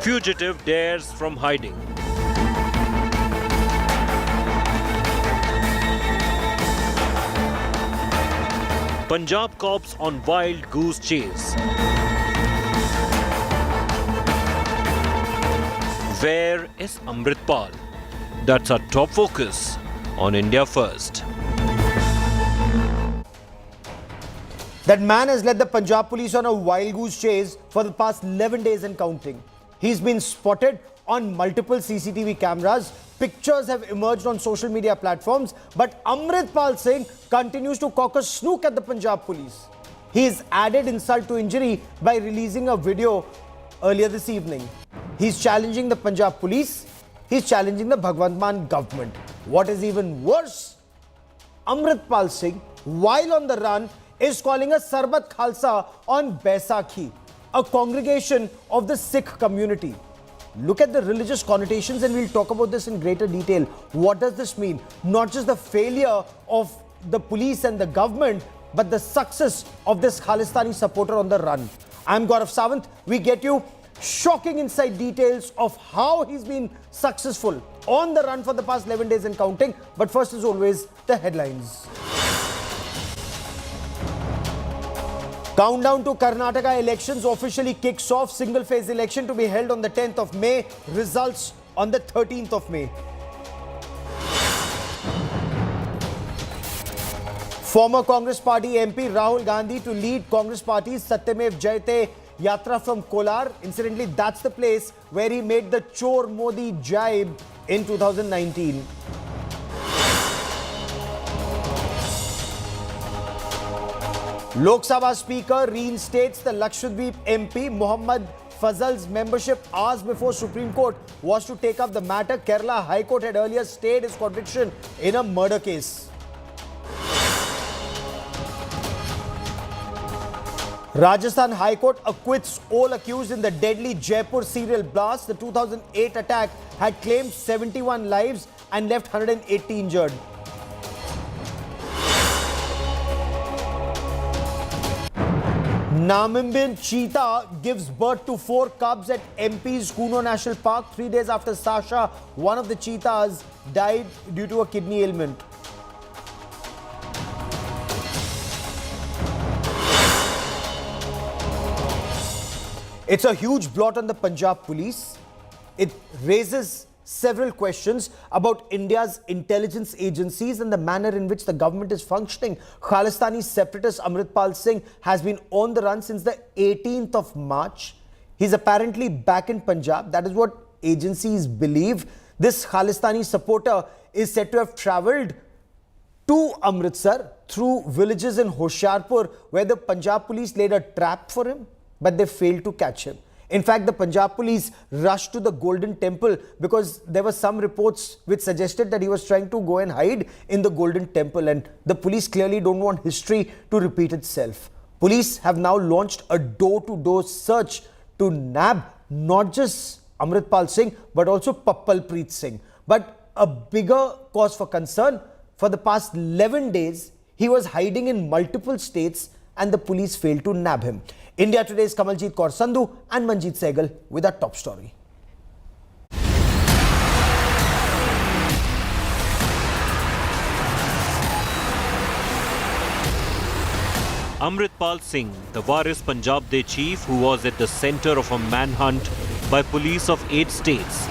Fugitive dares from hiding. Punjab cops on wild goose chase. Where is Amritpal? That's our top focus on India First. That man has led the Punjab police on a wild goose chase for the past 11 days and counting. He's been spotted on multiple CCTV cameras. Pictures have emerged on social media platforms. But Amritpal Singh continues to cock a snook at the Punjab police. He's added insult to injury by releasing a video earlier this evening. He's challenging the Punjab police. He's challenging the Bhagwant Mann government. What is even worse, Amritpal Singh, while on the run, is calling a Sarbat Khalsa on Baisakhi, a congregation of the Sikh community. Look at the religious connotations, and we'll talk about this in greater detail. What does this mean? Not just the failure of the police and the government, but the success of this Khalistani supporter on the run. I'm Gaurav Sawant. We get you shocking inside details of how he's been successful on the run for the past 11 days and counting. But first, as always, the headlines. Countdown to Karnataka elections officially kicks off. Single-phase election to be held on the 10th of May. Results on the 13th of May. Former Congress Party MP Rahul Gandhi to lead Congress Party's Satyamev Jayate Yatra from Kolar. Incidentally, that's the place where he made the Chor Modi jibe in 2019. Lok Sabha Speaker reinstates the Lakshadweep MP Muhammad Fazal's membership hours before Supreme Court was to take up the matter. Kerala High Court had earlier stayed his conviction in a murder case. Rajasthan High Court acquits all accused in the deadly Jaipur serial blast. The 2008 attack had claimed 71 lives and left 180 injured. Namibin cheetah gives birth to 4 cubs at MP's Kuno National Park 3 days after Sasha, one of the cheetahs, died due to a kidney ailment. It's a huge blot on the Punjab police. It raises several questions about India's intelligence agencies and the manner in which the government is functioning. Khalistani separatist Amritpal Singh has been on the run since the 18th of March. He's apparently back in Punjab. That is what agencies believe. This Khalistani supporter is said to have travelled to Amritsar through villages in Hoshiarpur, where the Punjab police laid a trap for him, but they failed to catch him. In fact, the Punjab police rushed to the Golden Temple because there were some reports which suggested that he was trying to go and hide in the Golden Temple, and the police clearly don't want history to repeat itself. Police have now launched a door-to-door search to nab not just Amritpal Singh but also Pappalpreet Singh. But a bigger cause for concern, for the past 11 days, he was hiding in multiple states and the police failed to nab him. India Today's Kamaljeet Kaur Sandhu and Manjeet Sehgal with our top story. Amritpal Singh, the Waris Punjab De chief who was at the centre of a manhunt by police of 8 states,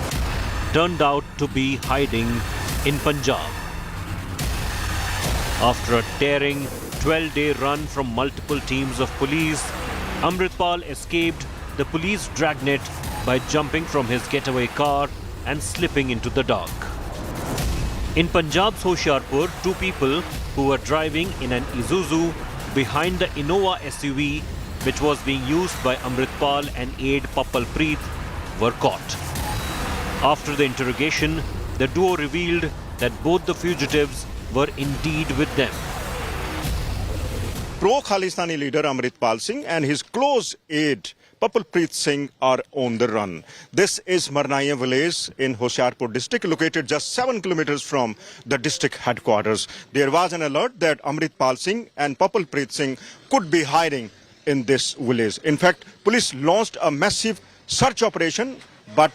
turned out to be hiding in Punjab. After a tearing 12-day run from multiple teams of police, Amritpal escaped the police dragnet by jumping from his getaway car and slipping into the dark. In Punjab's Hoshiarpur, 2 people who were driving in an Isuzu behind the Innova SUV which was being used by Amritpal and aide Pappalpreet were caught. After the interrogation, the duo revealed that both the fugitives were indeed with them. Pro-Khalistani leader Amritpal Singh and his close aide Pappalpreet Singh are on the run. This is Marnaiya village in Hoshiarpur district, located just 7 kilometers from the district headquarters. There was an alert that Amritpal Singh and Pappalpreet Singh could be hiding in this village. In fact, police launched a massive search operation but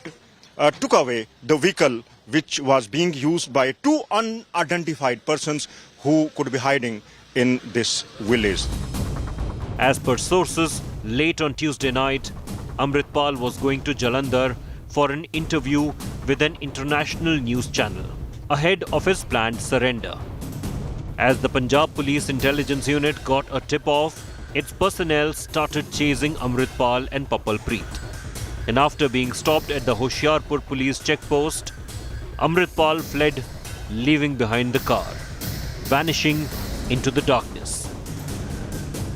took away the vehicle which was being used by two unidentified persons who could be hiding in this village. As per sources, late on Tuesday night, Amritpal was going to Jalandhar for an interview with an international news channel ahead of his planned surrender. As the Punjab Police Intelligence Unit got a tip-off, its personnel started chasing Amritpal and Papal Preet. And after being stopped at the Hoshiarpur police checkpost, Amritpal fled, leaving behind the car, vanishing into the darkness.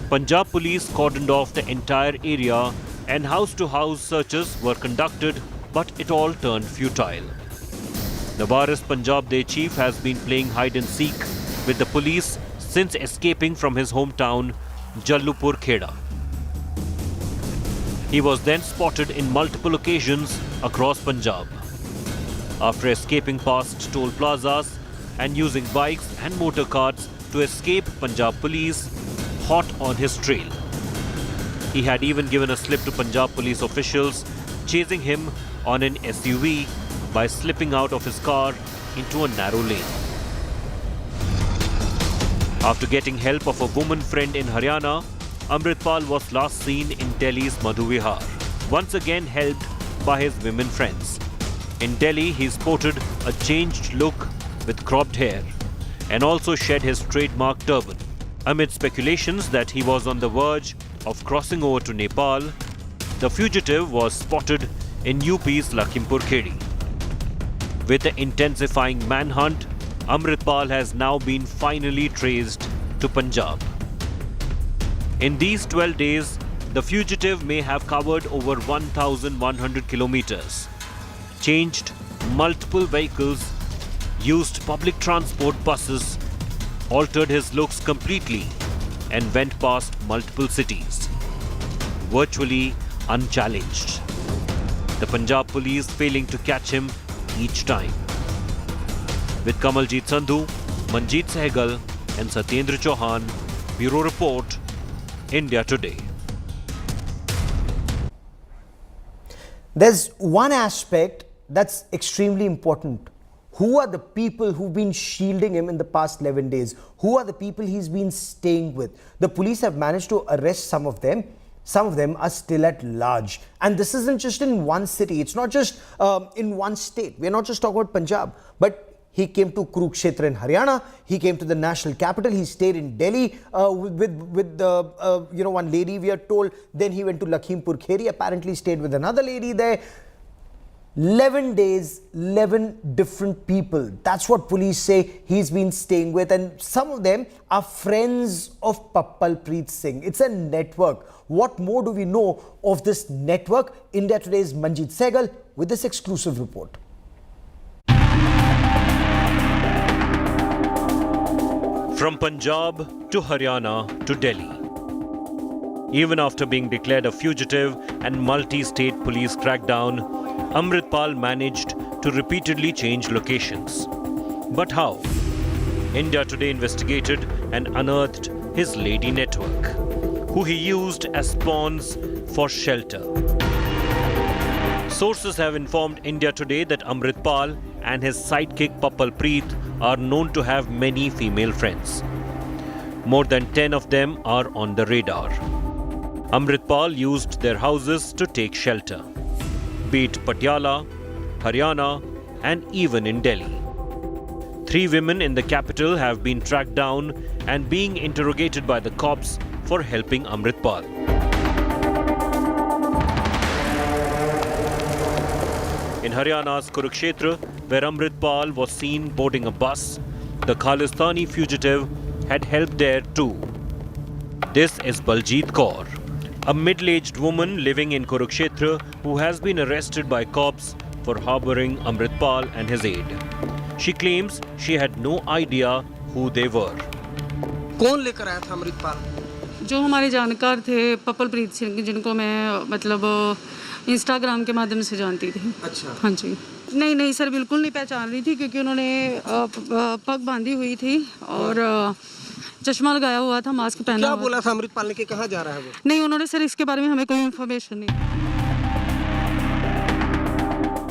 Punjab police cordoned off the entire area and house-to-house searches were conducted, but it all turned futile. The Varis Punjab Day chief has been playing hide-and-seek with the police since escaping from his hometown, Jallupur Kheda. He was then spotted in multiple occasions across Punjab. After escaping past toll plazas and using bikes and motor carts to escape Punjab police, hot on his trail. He had even given a slip to Punjab police officials, chasing him on an SUV by slipping out of his car into a narrow lane. After getting help of a woman friend in Haryana, Amritpal was last seen in Delhi's Madhu Vihar, once again helped by his women friends. In Delhi, he sported a changed look with cropped hair and also shed his trademark turban. Amid speculations that he was on the verge of crossing over to Nepal, the fugitive was spotted in UP's Lakhimpur Khedi. With the intensifying manhunt, Amritpal has now been finally traced to Punjab. In these 12 days, the fugitive may have covered over 1,100 kilometers, changed multiple vehicles, used public transport buses, altered his looks completely, and went past multiple cities, virtually unchallenged. The Punjab police failing to catch him each time. With Kamaljeet Sandhu, Manjeet Sehgal, and Satyendra Chauhan, Bureau Report, India Today. There's one aspect that's extremely important. Who are the people who've been shielding him in the past 11 days? Who are the people he's been staying with? The police have managed to arrest some of them. Some of them are still at large. And this isn't just in one city. It's not just in one state. We're not just talking about Punjab. But he came to Kurukshetra in Haryana. He came to the national capital. He stayed in Delhi with one lady, we are told. Then he went to Lakhimpur Kheri. Apparently stayed with another lady there. 11 days, 11 different people. That's what police say he's been staying with. And some of them are friends of Papal Singh. It's a network. What more do we know of this network? India Today's Manjeet Sehgal with this exclusive report. From Punjab to Haryana to Delhi. Even after being declared a fugitive and multi-state police crackdown, Amritpal managed to repeatedly change locations. But how? India Today investigated and unearthed his lady network, who he used as pawns for shelter. Sources have informed India Today that Amritpal and his sidekick Papal Preet are known to have many female friends. More than 10 of them are on the radar. Amritpal used their houses to take shelter, be it Patiala, Haryana, and even in Delhi. 3 women in the capital have been tracked down and being interrogated by the cops for helping Amritpal. In Haryana's Kurukshetra, where Amritpal was seen boarding a bus, the Khalistani fugitive had helped there too. This is Baljeet Kaur, a middle-aged woman living in Kurukshetra who has been arrested by cops for harboring Amritpal and his aide. She claims she had no idea who they were. कौन लेकर आया था अमृतपाल? जो हमारे जानकार थे purple Preet Singh, जिनको मैं मतलब इंस्टाग्राम के माध्यम से जानती थी. अच्छा. हाँ जी. नहीं सर, बिल्कुल नहीं पहचान रही थी क्योंकि उन्होंने पग बांधी हुई थी और चश्मा लगाया हुआ था, मास्क पहना हुआ. क्या बोला था अमृतपाल ने कि कहाँ जा रहा है वो? नहीं, उन्होंने सर इसके बारे में हमें कोई इन्फॉर्मेशन नहीं.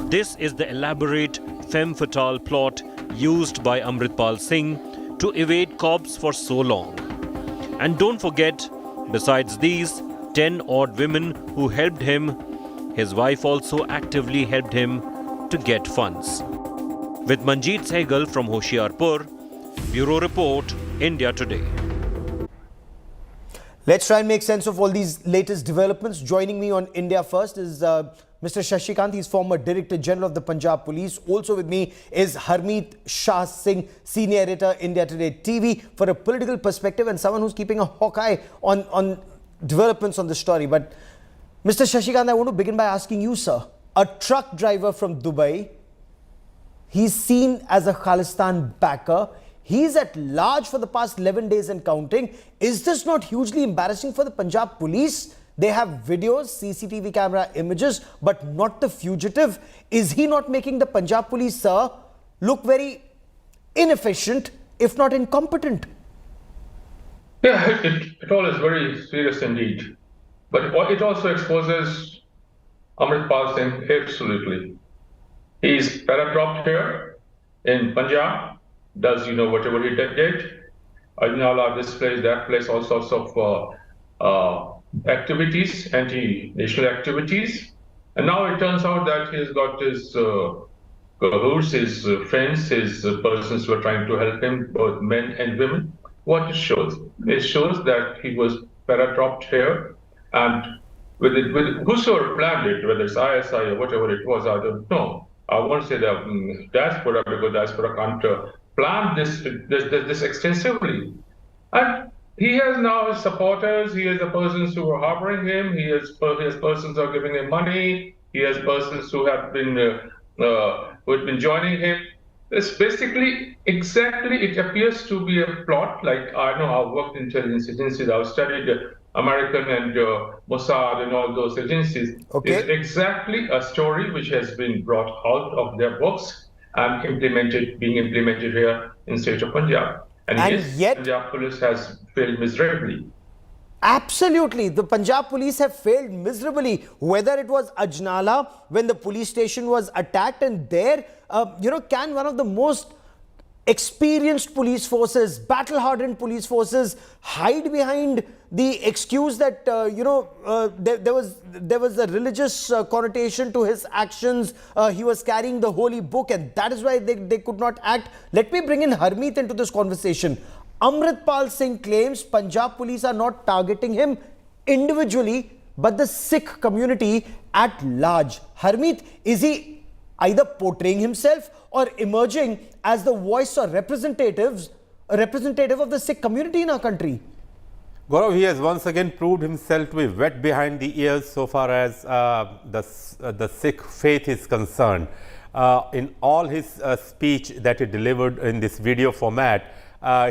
This is the elaborate femme fatale plot used by Amritpal Singh to evade cops for so long. And don't forget, besides these 10 odd women who helped him, his wife also actively helped him to get funds. With Manjeet Sehgal from Hoshiarpur, Bureau Report, India Today. Let's try and make sense of all these latest developments. Joining me on India First is Mr. Shashikant. He's former Director General of the Punjab Police. Also with me is Harmeet Shah Singh, Senior Editor, India Today TV, for a political perspective and someone who's keeping a hawk eye on developments on the story. But Mr. Shashikant, I want to begin by asking you, sir. A truck driver from Dubai, he's seen as a Khalistan backer. He's at large for the past 11 days and counting. Is this not hugely embarrassing for the Punjab police? They have videos, CCTV camera images, but not the fugitive. Is he not making the Punjab police, sir, look very inefficient, if not incompetent? Yeah, it all is very serious indeed. But it also exposes Amritpal Singh absolutely. He's paradropped here in Punjab, does whatever he did. Ajnala, this place, that place, all sorts of activities, anti-national activities. And now it turns out that he's got his cahoots, his friends, his persons who are trying to help him, both men and women. What it shows? It shows that he was paradropped here, and with whosoever planned it, whether it's ISI or whatever it was, I don't know. I won't say the diaspora, because diaspora can't plan this extensively. And he has now his supporters, he has the persons who are harboring him, he has persons who are giving him money, he has persons who have been joining him. It's basically it appears to be a plot. Like, I know I've worked in intelligence agencies, I've studied American and Mossad and all those agencies. Okay. It's exactly a story which has been brought out of their books and being implemented here in the state of Punjab. And yet Punjab police has failed miserably. Absolutely. The Punjab police have failed miserably, whether it was Ajnala, when the police station was attacked, and there, can one of the most experienced police forces, battle-hardened police forces, hide behind the excuse that, there was a religious connotation to his actions. He was carrying the holy book, and that is why they could not act. Let me bring in Harmeet into this conversation. Amritpal Singh claims Punjab police are not targeting him individually, but the Sikh community at large. Harmeet, is he either portraying himself or emerging as the voice or representative of the Sikh community in our country? Gaurav, he has once again proved himself to be wet behind the ears so far as the Sikh faith is concerned. In all his speech that he delivered in this video format,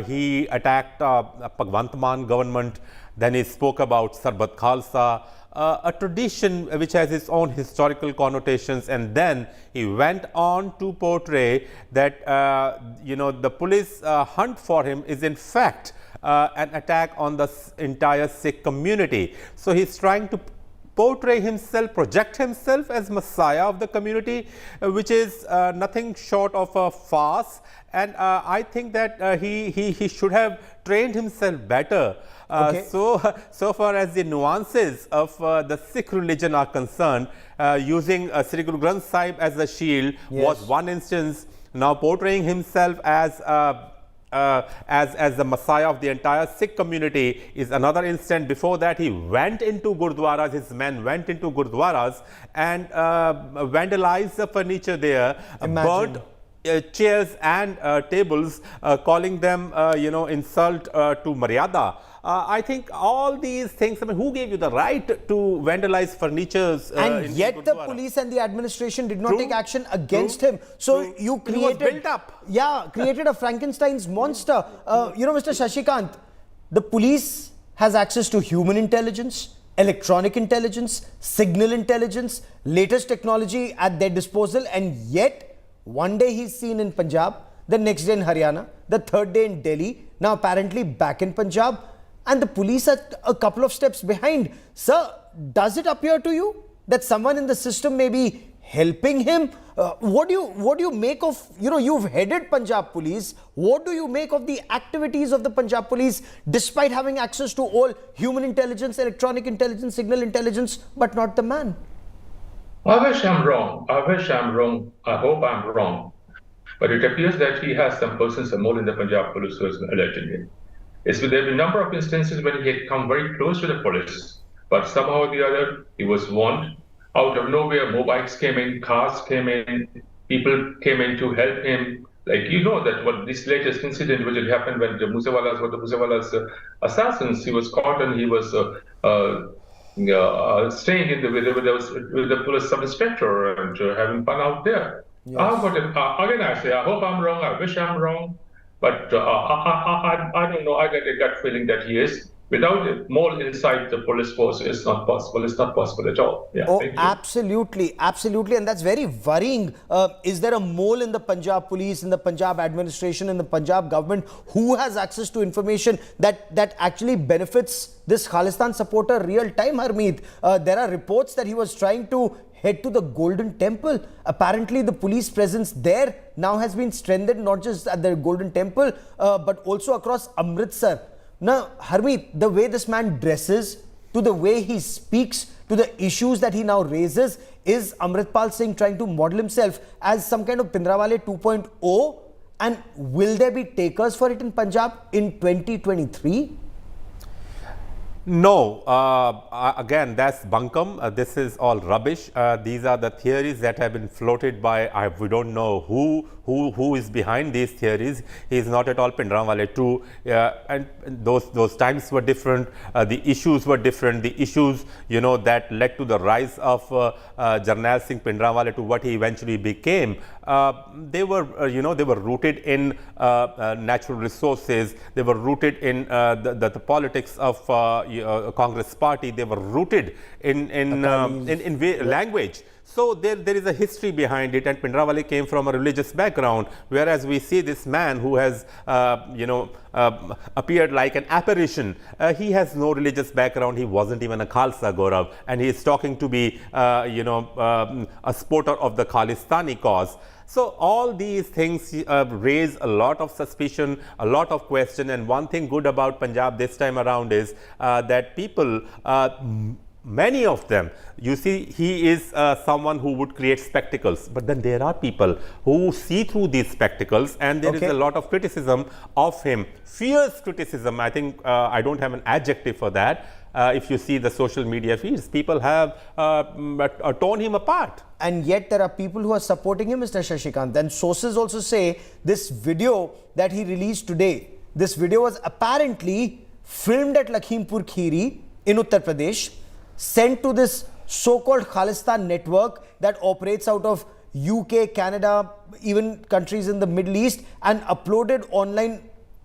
he attacked Bhagwant Mann government, then he spoke about Sarbat Khalsa, a tradition which has its own historical connotations, and then he went on to portray that the police hunt for him is in fact an attack on the entire Sikh community. So he's trying to portray himself, project himself as Messiah of the community, which is nothing short of a farce. And I think that he should have trained himself better. Okay. So far as the nuances of the Sikh religion are concerned, using Sri Guru Granth Sahib as a shield was one instance. Now portraying himself as the Messiah of the entire Sikh community is another instance. Before that, he went into Gurdwaras, his men went into Gurdwaras and vandalized the furniture there, burnt chairs and tables, calling them, insult to Maryada. I think all these things, who gave you the right to vandalize furnitures? And yet the police and the administration did not take action against him. So you created... He was built up. Yeah, created a Frankenstein's monster. Mr. Shashikant, the police has access to human intelligence, electronic intelligence, signal intelligence, latest technology at their disposal, and yet one day he's seen in Punjab, the next day in Haryana, the third day in Delhi, now apparently back in Punjab, and the police are a couple of steps behind. Sir, does it appear to you that someone in the system may be helping him? What do you make of, you've headed Punjab Police. What do you make of the activities of the Punjab Police despite having access to all human intelligence, electronic intelligence, signal intelligence, but not the man? I wish I'm wrong. I hope I'm wrong. But it appears that he has some persons more in the Punjab Police who has been alleging it. There have been a number of instances when he had come very close to the police, but somehow or the other, he was warned. Out of nowhere, mobiles came in, cars came in, people came in to help him. Like, that what this latest incident which had happened when the Musewala's assassins, he was caught and he was staying with the police sub-inspector and having fun out there. Yes. Again, I say, I hope I'm wrong, I wish I'm wrong, but I don't know, I get a gut feeling that he is. Without a mole inside the police force, it's not possible. It's not possible at all. Yeah, oh, absolutely. And that's very worrying. Is there a mole in the Punjab police, in the Punjab administration, in the Punjab government who has access to information that actually benefits this Khalistan supporter real time, Harmeet? There are reports that he was trying to head to the Golden Temple. Apparently, the police presence there now has been strengthened, not just at the Golden Temple, but also across Amritsar. Now, Harmeet, the way this man dresses, to the way he speaks, to the issues that he now raises, is Amritpal Singh trying to model himself as some kind of Pindrawale 2.0? And will there be takers for it in Punjab in 2023? No, again, that's bunkum. This is all rubbish. These are the theories that have been floated by, we don't know who is behind these theories. He is not at all Pindrawale 2. And those times were different. The issues were different. The issues, that led to the rise of Jarnail Singh Pindrawale to what he eventually became. They were, they were rooted in natural resources. They were rooted in the politics of Congress party. They were rooted in language. So there is a history behind it, and Pindrawale came from a religious background, whereas we see this man who has, appeared like an apparition. He has no religious background. He wasn't even a Khalsa, Gaurav, and he is talking to be, a supporter of the Khalistani cause. So all these things raise a lot of suspicion, a lot of question, and one thing good about Punjab this time around is that people, many of them, you see, he is someone who would create spectacles, but then there are people who see through these spectacles, and there is a lot of criticism of him, fierce criticism. I think I don't have an adjective for that. If you see the social media feeds, people have torn him apart. And yet there are people who are supporting him, Mr. Shashikant. And sources also say this video that he released today, this video was apparently filmed at Lakhimpur Kheri in Uttar Pradesh, sent to this so-called Khalistan network that operates out of UK, Canada, even countries in the Middle East, and uploaded online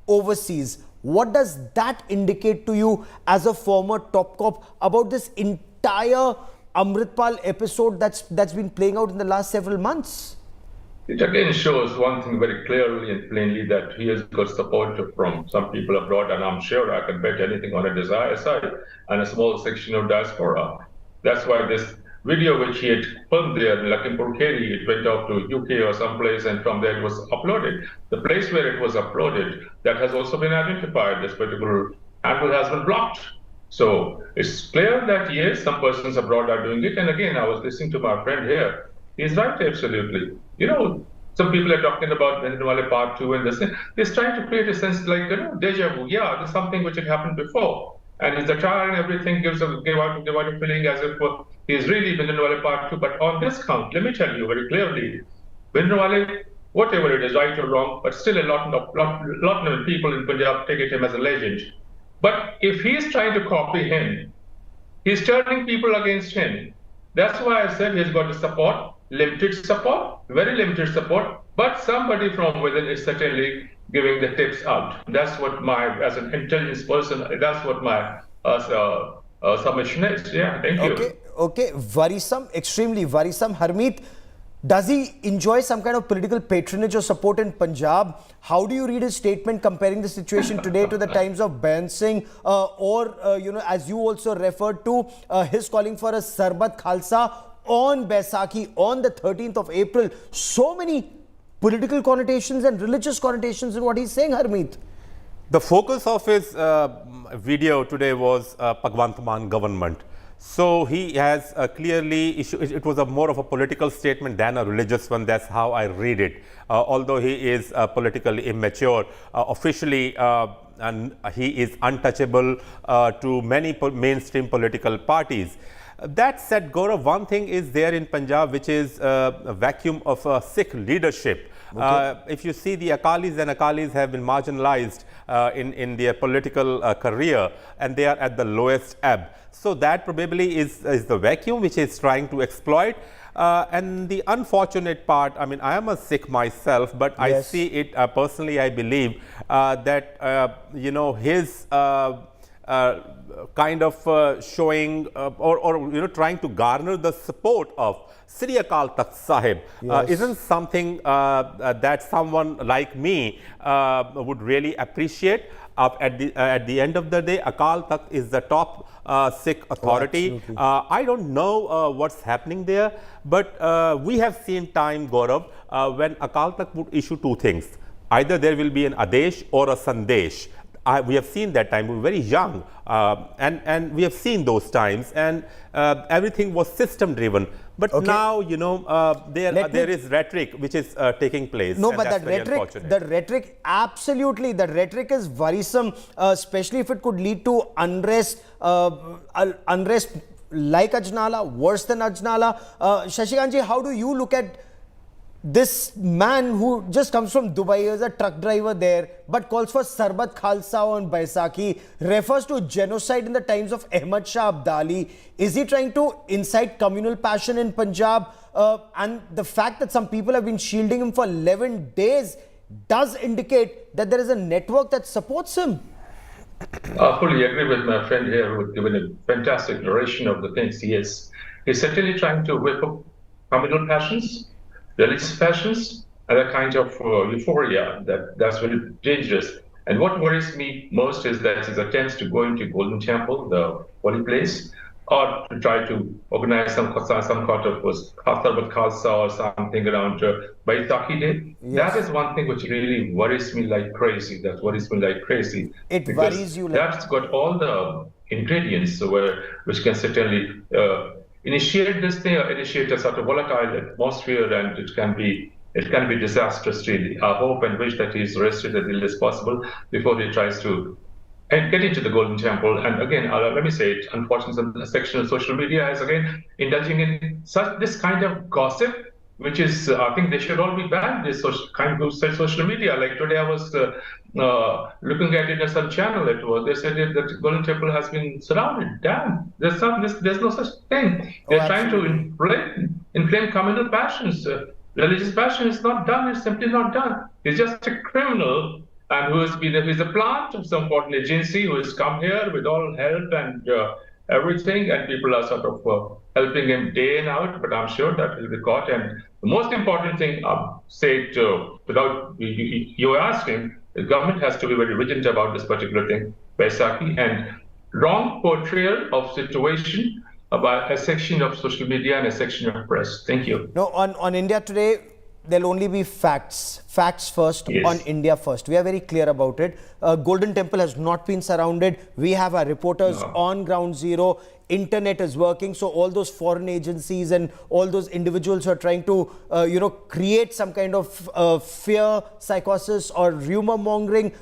overseas. What does that indicate to you as a former top cop about this entire Amritpal episode that's been playing out in the last several months? It again shows one thing very clearly and plainly, that he has got support from some people abroad, and I'm sure I can bet anything on a desire side and a small section of diaspora. That's why this video which he had filmed there in Lakhimpur Kheri, it went off to UK or someplace, and from there it was uploaded. The place where it was uploaded, that has also been identified. This particular handle has been blocked. So it's clear that yes, some persons abroad are doing it. And again, I was listening to my friend here. He's right, absolutely. Some people are talking about Pindrawale Part 2 and this. He's trying to create a sense like, deja vu. Yeah, there's something which had happened before. And his attire and everything gave out a feeling as if he's really Pindrawale Part 2. But on this count, let me tell you very clearly, Pindrawale, whatever it is, right or wrong, but still a lot of people in Punjab take him as a legend. But if he's trying to copy him, he's turning people against him. That's why I said he's got the support, limited support, very limited support, but somebody from within is certainly giving the tips out. That's what as an intelligence person, that's what my submission is. Yeah, thank you. Okay, worrisome, extremely worrisome. Harmeet, does he enjoy some kind of political patronage or support in Punjab? How do you read his statement comparing the situation today to the times of Bayan Singh, or as you also referred to, his calling for a Sarbat Khalsa? on Baisakhi, on the 13th of April. So many political connotations and religious connotations in what he's saying, Harmeet. The focus of his video today was Bhagwant Mann government. So he has clearly issued, it was more of a political statement than a religious one. That's how I read it. Although he is politically immature, officially and he is untouchable to many mainstream political parties. That said, Gaurav, one thing is there in Punjab, which is a vacuum of Sikh leadership. Okay. If you see, the Akalis and Akalis have been marginalized in their political career, and they are at the lowest ebb. So that probably is the vacuum which is trying to exploit. And the unfortunate part, I mean, I am a Sikh myself, but yes, I see it personally, I believe that, you know, his kind of showing or you know, trying to garner the support of Sri Akal Takht Sahib isn't something that someone like me would really appreciate. At the end of the day, Akal Takht is the top Sikh authority. I don't know what's happening there, but we have seen time, Gaurav, when Akal Takht would issue two things. Either there will be an Adesh or a Sandesh. We have seen that time. We were very young, and we have seen those times, and everything was system driven. But now, you know, there is rhetoric which is taking place. No, but the rhetoric, absolutely, the rhetoric is worrisome, especially if it could lead to unrest, unrest like Ajnala, worse than Ajnala. Shashikantji, how do you look at this man who just comes from Dubai as a truck driver there, but calls for Sarbat Khalsa on Baisakhi, refers to genocide in the times of Ahmad Shah Abdali? Is he trying to incite communal passion in Punjab? And the fact that some people have been shielding him for 11 days does indicate that there is a network that supports him. I fully agree with my friend here, who has given a fantastic narration of the things he is. He's certainly trying to whip up communal passions, religious passions, and a kind of euphoria that's very dangerous. And what worries me most is that his attempts to go into Golden Temple, the holy place, or to try to organize some sort of Sarbat Khalsa or something around Baisakhi Day. Yes. That is one thing which really worries me like crazy. That worries me like crazy. It worries you like... That's got all the ingredients which can certainly initiate this thing, or initiate a sort of volatile atmosphere, and it can be disastrous, really. I hope and wish that he is arrested as early as possible before he tries to get into the Golden Temple. And again, let me say it, unfortunately, a section of social media is again indulging in this kind of gossip, which is, I think they should all be banned, this kind of social media. Like today I was looking at it on some channel, they said that the Golden Temple has been surrounded. Damn, there's no such thing. They're trying to inflame communal passions. Religious passion is not done, it's simply not done. He's just a criminal, and who's a plant of some foreign agency who has come here with all help and everything, and people are sort of helping him day in out, but I'm sure that he'll be caught. And the most important thing, say it without you asking, the government has to be very vigilant about this particular thing, Baisakhi, and wrong portrayal of situation by a section of social media and a section of press. Thank you. No, on India Today, there'll only be facts. Facts first, yes, on India first. We are very clear about it. Golden Temple has not been surrounded. We have our reporters on ground zero. Internet is working. So all those foreign agencies and all those individuals who are trying to, create some kind of fear, psychosis or rumor mongering,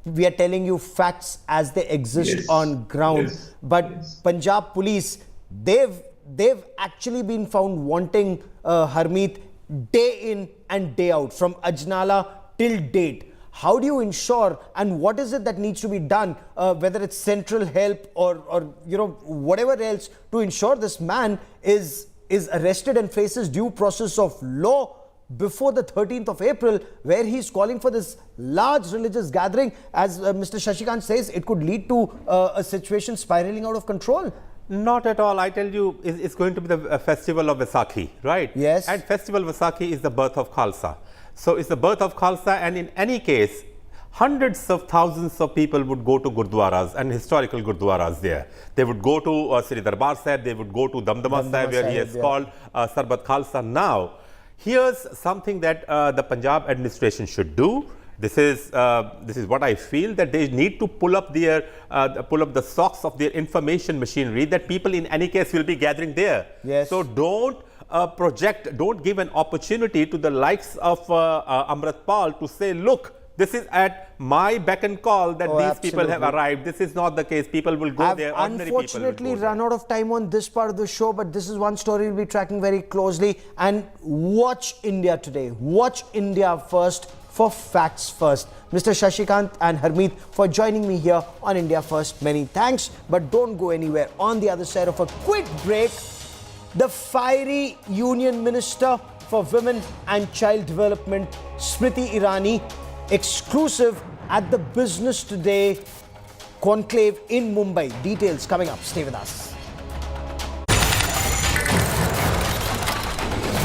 we are telling you facts as they exist on ground. But Punjab police, they've actually been found wanting, Harmeet, day in and day out, from Ajnala till date. How do you ensure, and what is it that needs to be done, whether it's central help or whatever else, to ensure this man is arrested and faces due process of law before the 13th of April, where he's calling for this large religious gathering? As Mr. Shashikant says, it could lead to a situation spiraling out of control. Not at all. I tell you, it's going to be the festival of Vaisakhi, right? Yes. And festival Vaisakhi is the birth of Khalsa. So it's the birth of Khalsa, and in any case, hundreds of thousands of people would go to gurdwaras and historical gurdwaras there. They would go to Sri Darbar Sahib, they would go to Damdama Sahib, where he has called Sarbat Khalsa. Now, here's something that the Punjab administration should do. This is what I feel, that they need to pull up the socks of their information machinery, that people in any case will be gathering there. Yes. So don't don't give an opportunity to the likes of Amritpal to say, look, this is at my beck and call that these people have arrived. This is not the case. People will go there. I've unfortunately run out of time on this part of the show, but this is one story we'll be tracking very closely. And watch India today. Watch India first for facts first. Mr. Shashikant and Harmeet for joining me here on India First. Many thanks, but don't go anywhere. On the other side of a quick break, the fiery Union Minister for Women and Child Development, Smriti Irani, exclusive at the Business Today conclave in Mumbai. Details coming up. Stay with us.